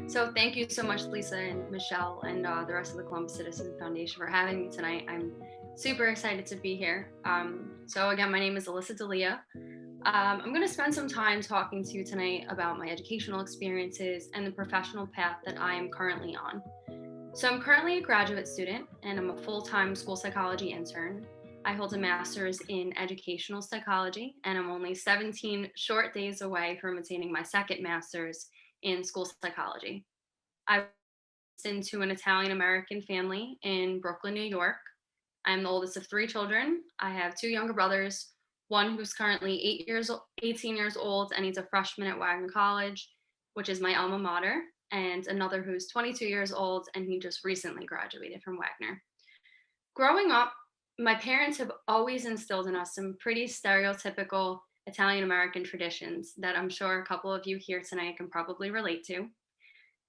So thank you so much, Lisa and Michelle and the rest of the Columbus Citizen Foundation for having me tonight. I'm super excited to be here. So again, my name is Alyssa D'Elia. I'm going to spend some time talking to you tonight about my educational experiences and the professional path that I am currently on. So I'm currently a graduate student and I'm a full-time school psychology intern. I hold a master's in educational psychology and I'm only 17 short days away from attaining my second master's in school psychology. I was into an Italian American family in Brooklyn, New York. I'm the oldest of three children. I have two younger brothers, one who's currently 18 years old, and he's a freshman at Wagner College, which is my alma mater, and another who's 22 years old, and he just recently graduated from Wagner. Growing up, my parents have always instilled in us some pretty stereotypical Italian American traditions that I'm sure a couple of you here tonight can probably relate to.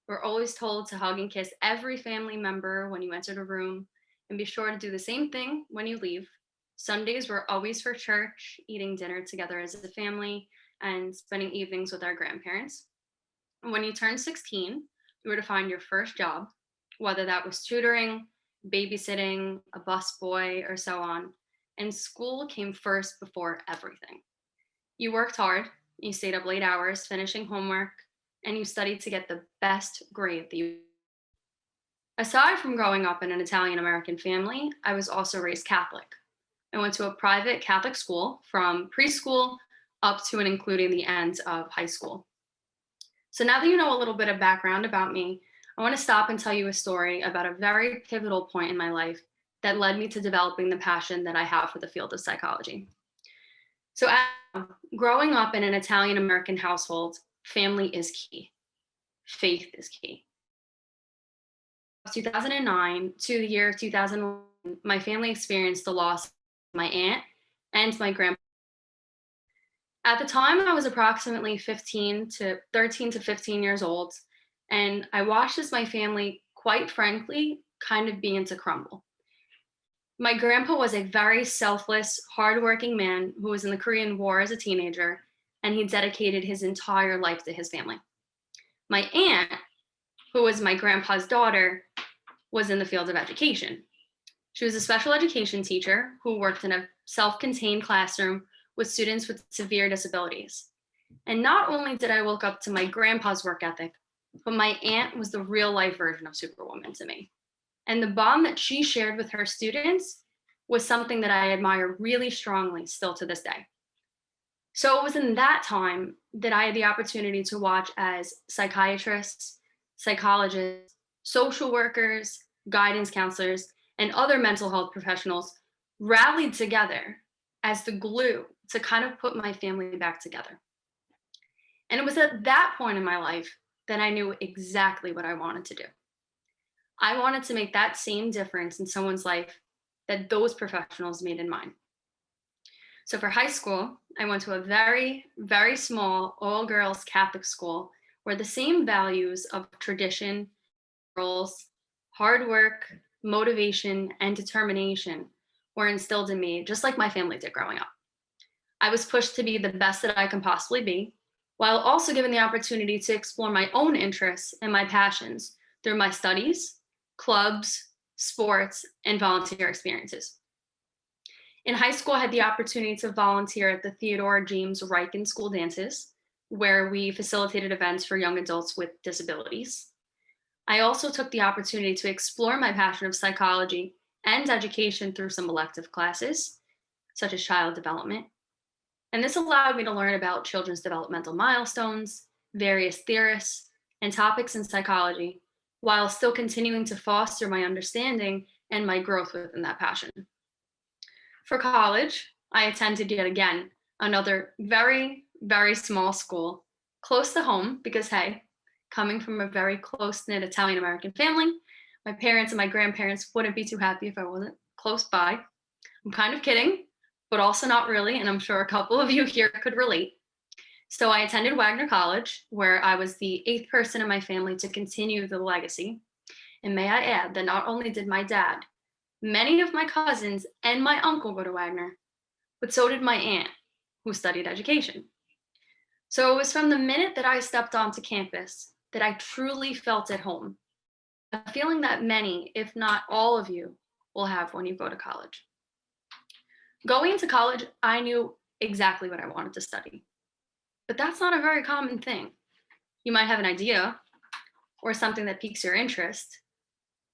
We're always told to hug and kiss every family member when you enter the room and be sure to do the same thing when you leave. Sundays were always for church, eating dinner together as a family, and spending evenings with our grandparents. And when you turned 16, you were to find your first job, whether that was tutoring, babysitting, a busboy, or so on. And school came first before everything. You worked hard, you stayed up late hours finishing homework, and you studied to get the best grade that you. Aside from growing up in an Italian American family, I was also raised Catholic. I went to a private Catholic school from preschool up to and including the end of high school. So now that you know a little bit of background about me, I want to stop and tell you a story about a very pivotal point in my life that led me to developing the passion that I have for the field of psychology. So, growing up in an Italian American household, family is key. Faith is key. 2009 to the year 2011, my family experienced the loss of my aunt and my grandpa. At the time, I was approximately 13 to 15 years old, and I watched as my family, quite frankly, kind of began to crumble. My grandpa was a very selfless, hardworking man who was in the Korean War as a teenager, and he dedicated his entire life to his family. My aunt, who was my grandpa's daughter, was in the field of education. She was a special education teacher who worked in a self-contained classroom with students with severe disabilities. And not only did I look up to my grandpa's work ethic, but my aunt was the real life version of Superwoman to me. And the bond that she shared with her students was something that I admire really strongly still to this day. So it was in that time that I had the opportunity to watch as psychiatrists, psychologists, social workers, guidance counselors, and other mental health professionals rallied together as the glue to kind of put my family back together. And it was at that point in my life that I knew exactly what I wanted to do. I wanted to make that same difference in someone's life that those professionals made in mine. So for high school, I went to a very, very small all-girls Catholic school where the same values of tradition, roles, hard work, motivation, and determination were instilled in me, just like my family did growing up. I was pushed to be the best that I can possibly be, while also given the opportunity to explore my own interests and my passions through my studies, clubs, sports, and volunteer experiences. In high school, I had the opportunity to volunteer at the Theodore James Riken School Dances, where we facilitated events for young adults with disabilities. I also took the opportunity to explore my passion of psychology and education through some elective classes, such as child development. And this allowed me to learn about children's developmental milestones, various theorists, and topics in psychology, while still continuing to foster my understanding and my growth within that passion. For college, I attended yet again another very, very small school close to home because, hey, coming from a very close-knit Italian American family, my parents and my grandparents wouldn't be too happy if I wasn't close by. I'm kind of kidding, but also not really, and I'm sure a couple of you here could relate. So I attended Wagner College, where I was the 8th person in my family to continue the legacy. And may I add that not only did my dad, many of my cousins, and my uncle go to Wagner, but so did my aunt, who studied education. So it was from the minute that I stepped onto campus that I truly felt at home, a feeling that many, if not all of you, will have when you go to college. Going into college, I knew exactly what I wanted to study, but that's not a very common thing. You might have an idea or something that piques your interest,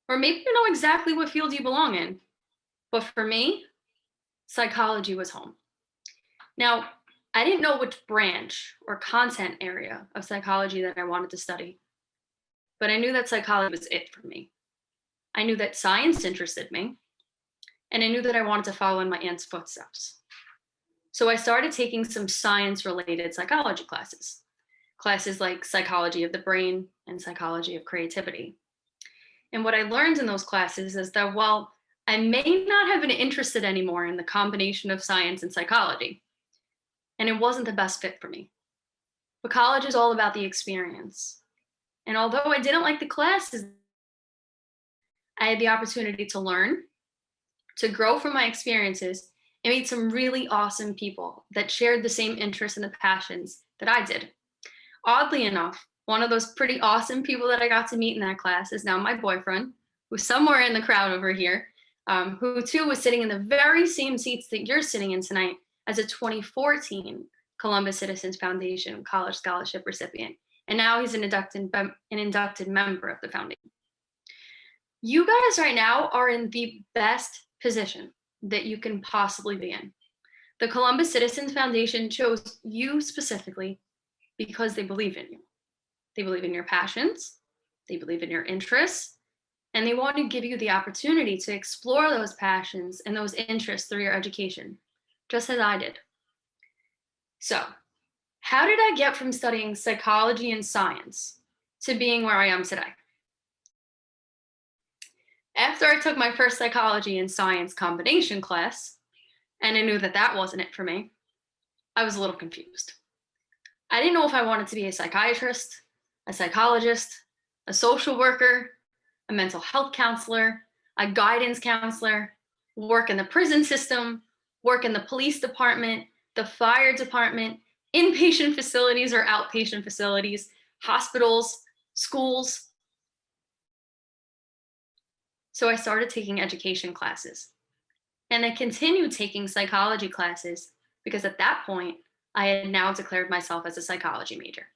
or maybe you know exactly what field you belong in. But for me, psychology was home. Now, I didn't know which branch or content area of psychology that I wanted to study, but I knew that psychology was it for me. I knew that science interested me, and I knew that I wanted to follow in my aunt's footsteps. So I started taking some science related psychology classes, classes like psychology of the brain and psychology of creativity. And what I learned in those classes is that while I may not have been interested anymore in the combination of science and psychology, and it wasn't the best fit for me. But college is all about the experience. And although I didn't like the classes, I had the opportunity to learn, to grow from my experiences, and meet some really awesome people that shared the same interests and the passions that I did. Oddly enough, one of those pretty awesome people that I got to meet in that class is now my boyfriend, who's somewhere in the crowd over here, who too was sitting in the very same seats that you're sitting in tonight as a 2014 Columbus Citizens Foundation College Scholarship recipient. And now he's an inducted member of the foundation. You guys right now are in the best position that you can possibly be in. The Columbus Citizens Foundation chose you specifically because they believe in you. They believe in your passions, they believe in your interests, and they want to give you the opportunity to explore those passions and those interests through your education, just as I did. So, how did I get from studying psychology and science to being where I am today? After I took my first psychology and science combination class, and I knew that that wasn't it for me, I was a little confused. I didn't know if I wanted to be a psychiatrist, a psychologist, a social worker, a mental health counselor, a guidance counselor, work in the prison system, work in the police department, the fire department, inpatient facilities or outpatient facilities, hospitals, schools. So I started taking education classes. And I continued taking psychology classes because at that point, I had now declared myself as a psychology major.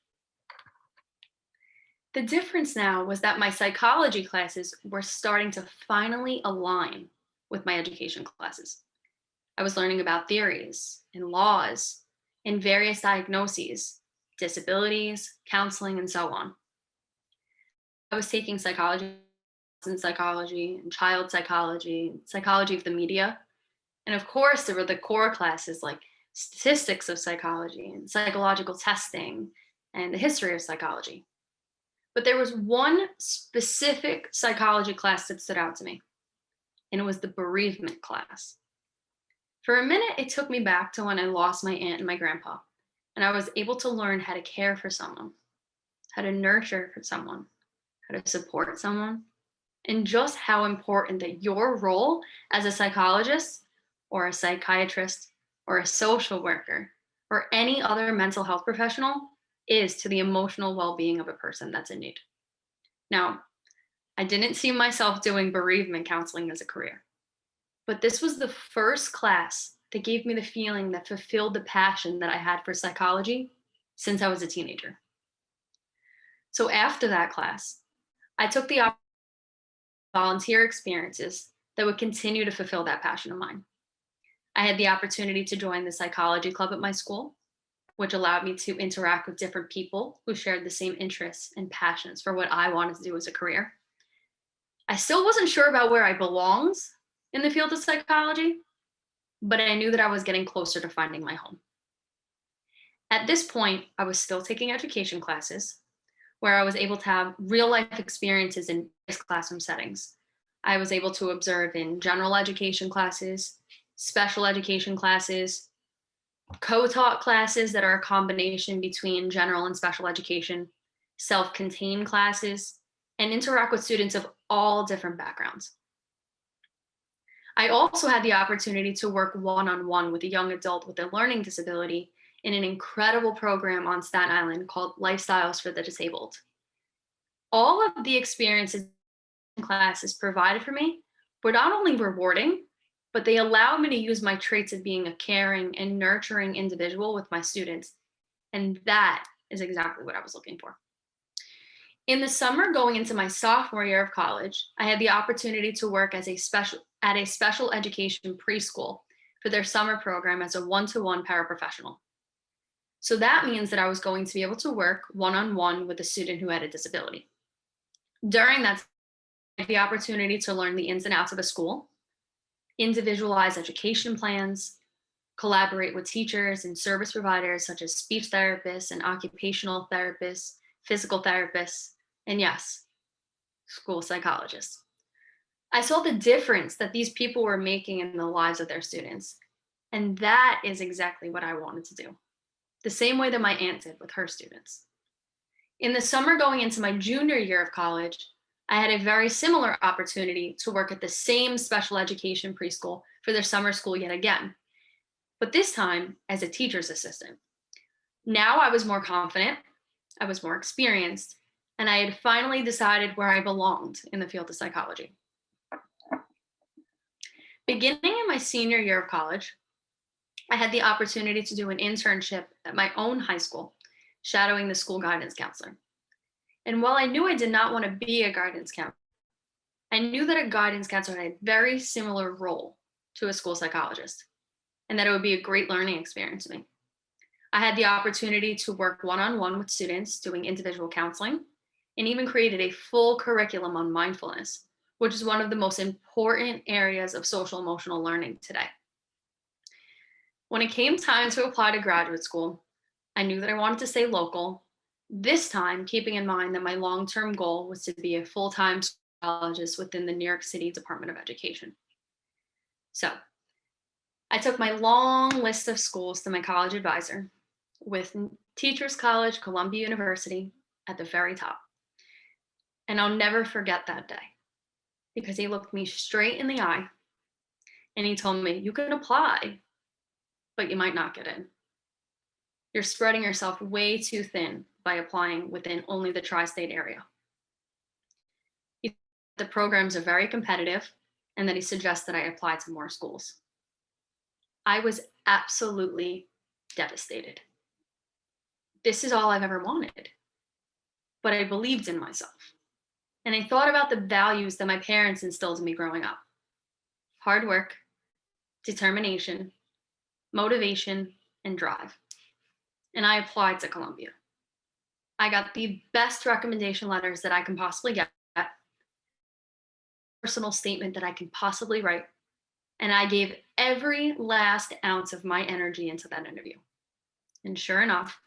The difference now was that my psychology classes were starting to finally align with my education classes. I was learning about theories and laws and various diagnoses, disabilities, counseling, and so on. I was taking psychology and child psychology, psychology of the media. And of course, there were the core classes like statistics of psychology and psychological testing and the history of psychology. But there was one specific psychology class that stood out to me, and it was the bereavement class. For a minute, it took me back to when I lost my aunt and my grandpa, and I was able to learn how to care for someone, how to nurture for someone, how to support someone, and just how important that your role as a psychologist or a psychiatrist or a social worker or any other mental health professional is to the emotional well-being of a person that's in need. Now, I didn't see myself doing bereavement counseling as a career, but this was the first class that gave me the feeling that fulfilled the passion that I had for psychology since I was a teenager. So after that class, I took the volunteer experiences that would continue to fulfill that passion of mine. I had the opportunity to join the psychology club at my school, which allowed me to interact with different people who shared the same interests and passions for what I wanted to do as a career. I still wasn't sure about where I belonged in the field of psychology, but I knew that I was getting closer to finding my home. At this point, I was still taking education classes where I was able to have real life experiences in classroom settings. I was able to observe in general education classes, special education classes, co-taught classes that are a combination between general and special education, self-contained classes, and interact with students of all different backgrounds. I also had the opportunity to work one-on-one with a young adult with a learning disability in an incredible program on Staten Island called Lifestyles for the Disabled. All of the experiences in classes provided for me were not only rewarding, but they allowed me to use my traits of being a caring and nurturing individual with my students. And that is exactly what I was looking for. In the summer going into my sophomore year of college, I had the opportunity to work at a special education preschool for their summer program as a one-to-one paraprofessional. So that means that I was going to be able to work one-on-one with a student who had a disability. During that, I had the opportunity to learn the ins and outs of a school, individualize education plans, collaborate with teachers and service providers such as speech therapists and occupational therapists, physical therapists, and yes, school psychologists. I saw the difference that these people were making in the lives of their students. And that is exactly what I wanted to do, the same way that my aunt did with her students. In the summer going into my junior year of college, I had a very similar opportunity to work at the same special education preschool for their summer school yet again, but this time as a teacher's assistant. Now I was more confident, I was more experienced, and I had finally decided where I belonged in the field of psychology. Beginning in my senior year of college, I had the opportunity to do an internship at my own high school, shadowing the school guidance counselor. And while I knew I did not want to be a guidance counselor, I knew that a guidance counselor had a very similar role to a school psychologist, and that it would be a great learning experience for me. I had the opportunity to work one-on-one with students doing individual counseling, and even created a full curriculum on mindfulness, which is one of the most important areas of social emotional learning today. When it came time to apply to graduate school, I knew that I wanted to stay local, this time keeping in mind that my long-term goal was to be a full-time psychologist within the New York City Department of Education. So I took my long list of schools to my college advisor, with Teachers College, Columbia University at the very top. And I'll never forget that day, because he looked me straight in the eye and he told me, "You can apply, but you might not get in. You're spreading yourself way too thin by applying within only the tri-state area." The programs are very competitive, and that he suggested I apply to more schools. I was absolutely devastated. This is all I've ever wanted, but I believed in myself. And I thought about the values that my parents instilled in me growing up: hard work, determination, motivation, and drive. And I applied to Columbia. I got the best recommendation letters that I can possibly get, personal statement that I can possibly write, and I gave every last ounce of my energy into that interview. And sure enough,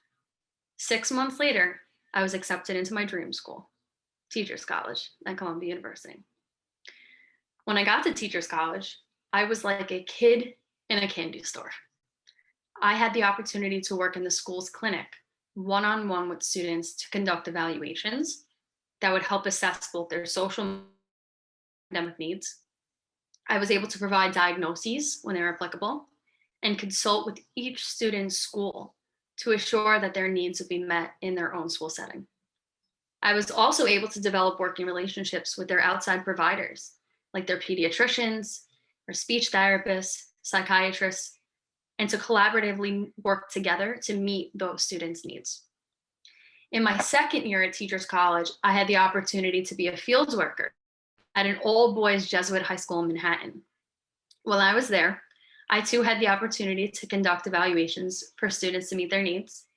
6 months later, I was accepted into my dream school, Teachers College at Columbia University. When I got to Teachers College, I was like a kid in a candy store. I had the opportunity to work in the school's clinic, one-on-one with students, to conduct evaluations that would help assess both their social and academic needs. I was able to provide diagnoses when they were applicable, and consult with each student's school to assure that their needs would be met in their own school setting. I was also able to develop working relationships with their outside providers, like their pediatricians or speech therapists, psychiatrists, and to collaboratively work together to meet those students' needs. In my second year at Teachers College, I had the opportunity to be a field worker at an all-boys Jesuit high school in Manhattan. While I was there, I too had the opportunity to conduct evaluations for students to meet their needs.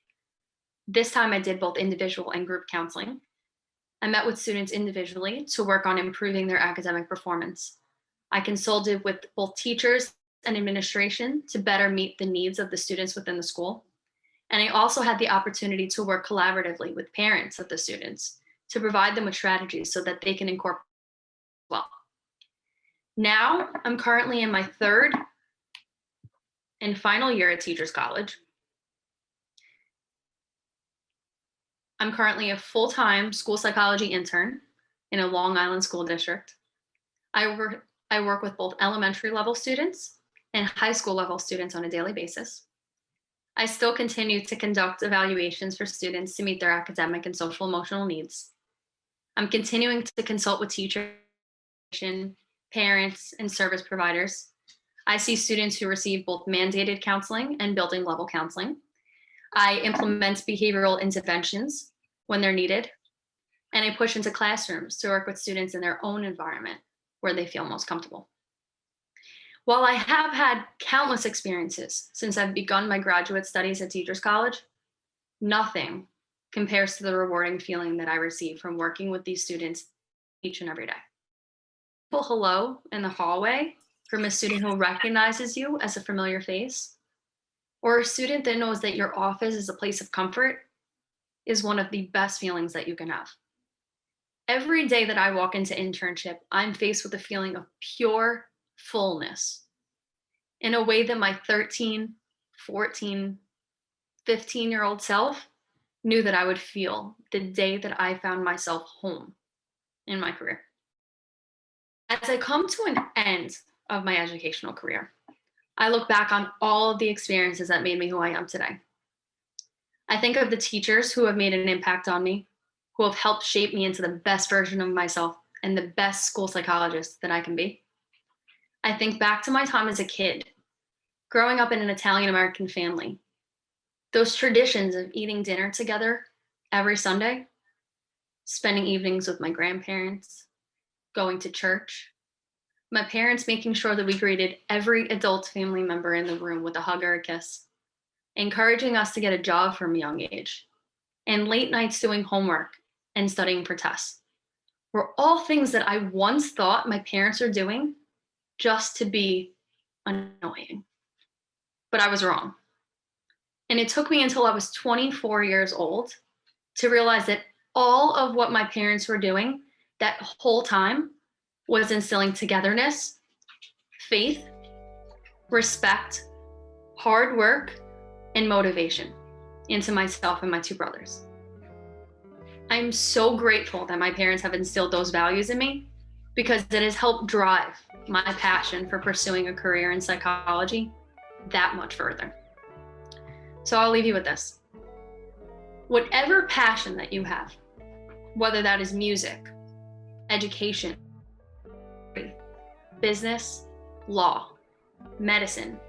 This time I did both individual and group counseling. I met with students individually to work on improving their academic performance. I consulted with both teachers and administration to better meet the needs of the students within the school. And I also had the opportunity to work collaboratively with parents of the students to provide them with strategies so that they can incorporate well. Now, I'm currently in my third and final year at Teachers College. I'm currently a full-time school psychology intern in a Long Island school district. I work with both elementary level students and high school level students on a daily basis. I still continue to conduct evaluations for students to meet their academic and social emotional needs. I'm continuing to consult with teachers, parents, and service providers. I see students who receive both mandated counseling and building level counseling. I implement behavioral interventions when they're needed, and I push into classrooms to work with students in their own environment where they feel most comfortable. While I have had countless experiences since I've begun my graduate studies at Teachers College, nothing compares to the rewarding feeling that I receive from working with these students each and every day. Hello in the hallway from a student who recognizes you as a familiar face, or a student that knows that your office is a place of comfort, is one of the best feelings that you can have. Every day that I walk into internship, I'm faced with a feeling of pure fullness in a way that my 13, 14, 15-year-old self knew that I would feel the day that I found myself home in my career. As I come to an end of my educational career, I look back on all of the experiences that made me who I am today. I think of the teachers who have made an impact on me, who have helped shape me into the best version of myself and the best school psychologist that I can be. I think back to my time as a kid, growing up in an Italian-American family, those traditions of eating dinner together every Sunday, spending evenings with my grandparents, going to church, my parents making sure that we greeted every adult family member in the room with a hug or a kiss, encouraging us to get a job from a young age, and late nights doing homework and studying for tests were all things that I once thought my parents were doing just to be annoying. But I was wrong. And it took me until I was 24 years old to realize that all of what my parents were doing that whole time was instilling togetherness, faith, respect, hard work, and motivation into myself and my two brothers. I'm so grateful that my parents have instilled those values in me because it has helped drive my passion for pursuing a career in psychology that much further. So I'll leave you with this. Whatever passion that you have, whether that is music, education, business, law, medicine,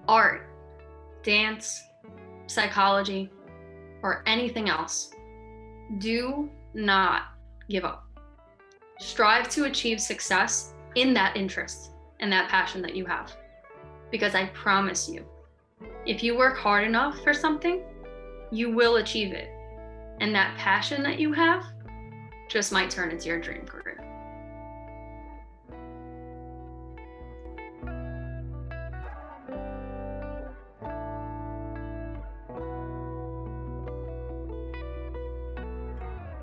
art, dance, psychology, or anything else, do not give up. Strive to achieve success in that interest and that passion that you have. Because I promise you, if you work hard enough for something, you will achieve it. And that passion that you have just might turn into your dream career.